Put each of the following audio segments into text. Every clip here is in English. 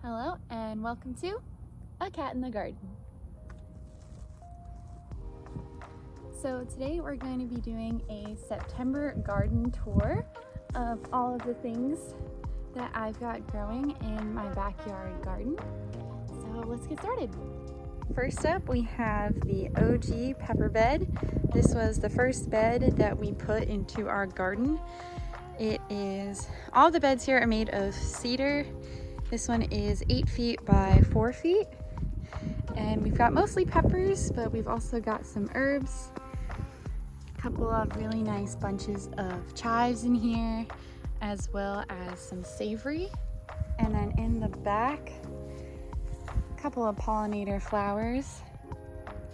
Hello and welcome to A Cat in the Garden. So today we're going to be doing a September garden tour of all of the things that I've got growing in my backyard garden. So let's get started. First up, we have the OG pepper bed. This was the first bed that we put into our garden. All the beds here are made of cedar. This one is 8 feet by 4 feet. And we've got mostly peppers, but we've also got some herbs. A couple of really nice bunches of chives in here, as well as some savory. And then in the back, a couple of pollinator flowers,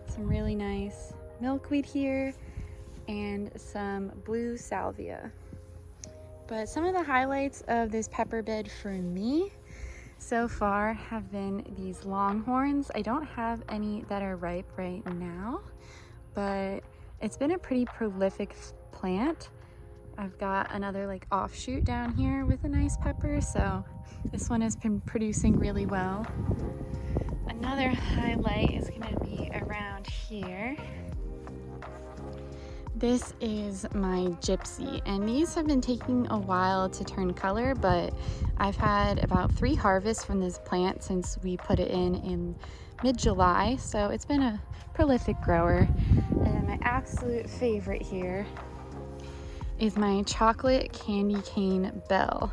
some really nice milkweed here, and some blue salvia. But some of the highlights of this pepper bed for me so far have been these longhorns. I don't have any that are ripe right now, but it's been a pretty prolific plant. I've got another offshoot down here with a nice pepper, so this one has been producing really well. Another highlight is going to be around here. This is my gypsy, and these have been taking a while to turn color, but I've had about 3 harvests from this plant since we put it in mid-July, so it's been a prolific grower. And my absolute favorite here is my chocolate candy cane bell.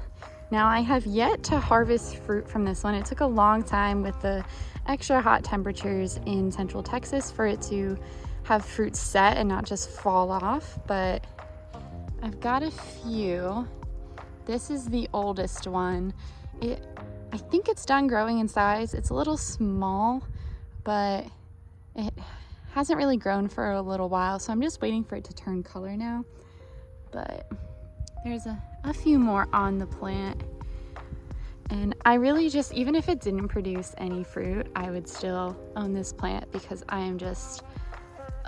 Now, I have yet to harvest fruit from this one. It took a long time with the extra hot temperatures in Central Texas for it to have fruit set and not just fall off, but I've got a few. This is the oldest one. I think it's done growing in size. It's a little small, but it hasn't really grown for a little while, so I'm just waiting for it to turn color now. But there's a few more on the plant, and I really just, even if it didn't produce any fruit, I would still own this plant because I am just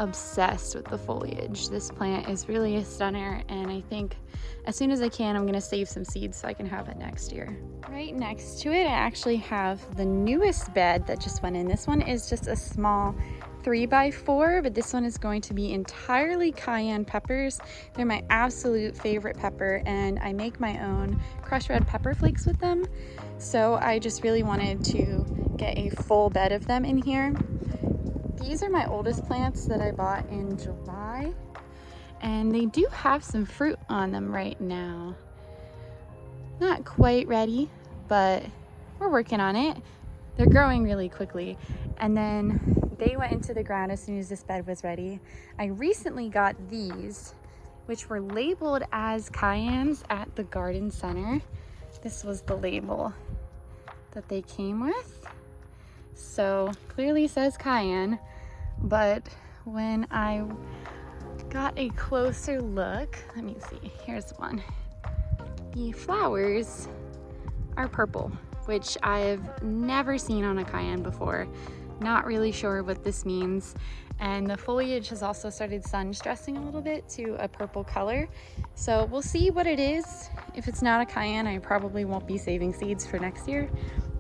obsessed with the foliage. This plant is really a stunner, and I think as soon as I can, I'm gonna save some seeds so I can have it next year. Right next to it, I actually have the newest bed that just went in. This one is just a small 3x4, but this one is going to be entirely cayenne peppers. They're my absolute favorite pepper, and I make my own crushed red pepper flakes with them. So I just really wanted to get a full bed of them in here. These are my oldest plants that I bought in July, and they do have some fruit on them right now. Not quite ready, but we're working on it. They're growing really quickly, and then they went into the ground as soon as this bed was ready. I recently got these, which were labeled as cayennes at the garden center. This was the label that they came with. So clearly says cayenne, but when I got a closer look, let me see, here's one. The flowers are purple, which I've never seen on a cayenne before. Not really sure what this means. And the foliage has also started sun stressing a little bit to a purple color. So we'll see what it is. If it's not a cayenne, I probably won't be saving seeds for next year,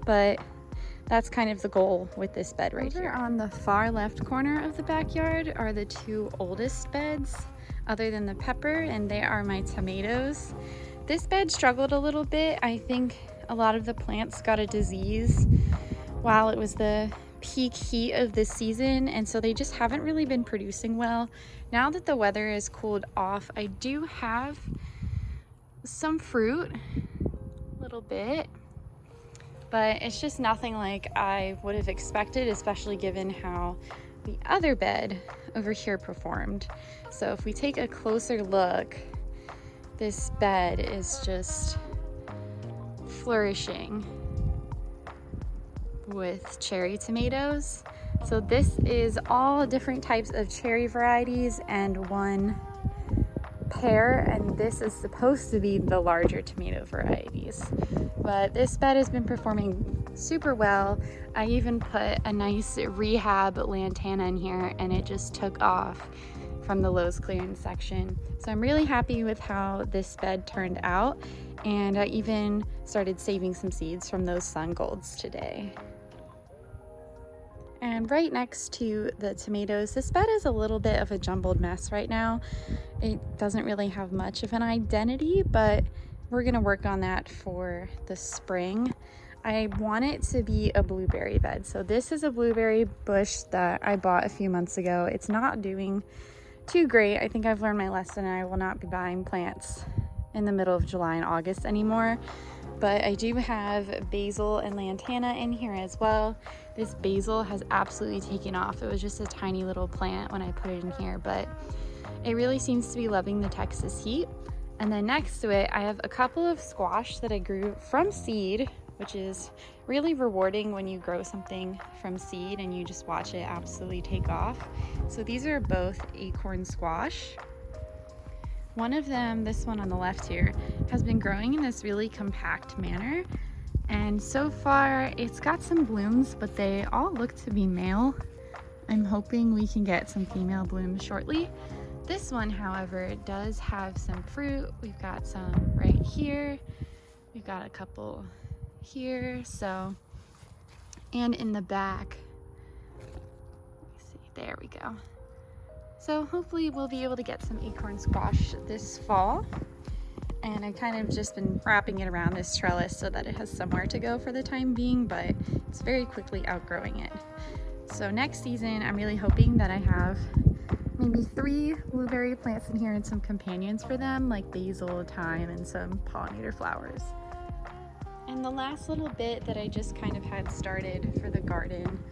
but that's kind of the goal with this bed right here. On the far left corner of the backyard are the 2 oldest beds, other than the pepper, and they are my tomatoes. This bed struggled a little bit. I think a lot of the plants got a disease while it was the peak heat of this season, and so they just haven't really been producing well. Now that the weather is cooled off, I do have some fruit, a little bit, but it's just nothing like I would have expected, especially given how the other bed over here performed. So if we take a closer look, this bed is just flourishing with cherry tomatoes. So this is all different types of cherry varieties and one pear, and this is supposed to be the larger tomato varieties. But this bed has been performing super well. I even put a nice rehab lantana in here, and it just took off from the Lowe's clearance section. So I'm really happy with how this bed turned out. And I even started saving some seeds from those sun golds today. And right next to the tomatoes, this bed is a little bit of a jumbled mess right now. It doesn't really have much of an identity, but we're gonna work on that for the spring. I want it to be a blueberry bed. So this is a blueberry bush that I bought a few months ago. It's not doing too great. I think I've learned my lesson and I will not be buying plants in the middle of July and August anymore. But I do have basil and lantana in here as well. This basil has absolutely taken off. It was just a tiny little plant when I put it in here, but it really seems to be loving the Texas heat. And then next to it, I have a couple of squash that I grew from seed, which is really rewarding when you grow something from seed and you just watch it absolutely take off. So these are both acorn squash. One of them, this one on the left here, has been growing in this really compact manner. And so far it's got some blooms, but they all look to be male. I'm hoping we can get some female blooms shortly. This one, however, does have some fruit. We've got some right here. We've got a couple here, so, and in the back. Let's see, there we go. So hopefully we'll be able to get some acorn squash this fall. And I've kind of just been wrapping it around this trellis so that it has somewhere to go for the time being, but it's very quickly outgrowing it. So next season, I'm really hoping that I have maybe 3 blueberry plants in here and some companions for them, like basil, thyme, and some pollinator flowers. And the last little bit that I just kind of had started for the garden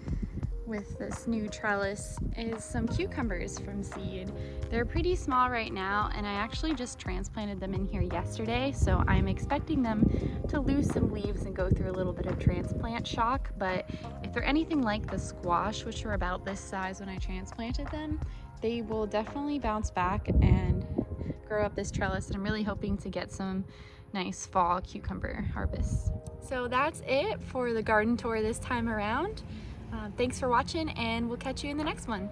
with this new trellis is some cucumbers from seed. They're pretty small right now, and I actually just transplanted them in here yesterday, so I'm expecting them to lose some leaves and go through a little bit of transplant shock. But if they're anything like the squash, which were about this size when I transplanted them, they will definitely bounce back and grow up this trellis, and I'm really hoping to get some nice fall cucumber harvests. So that's it for the garden tour this time around. Thanks for watching, and we'll catch you in the next one.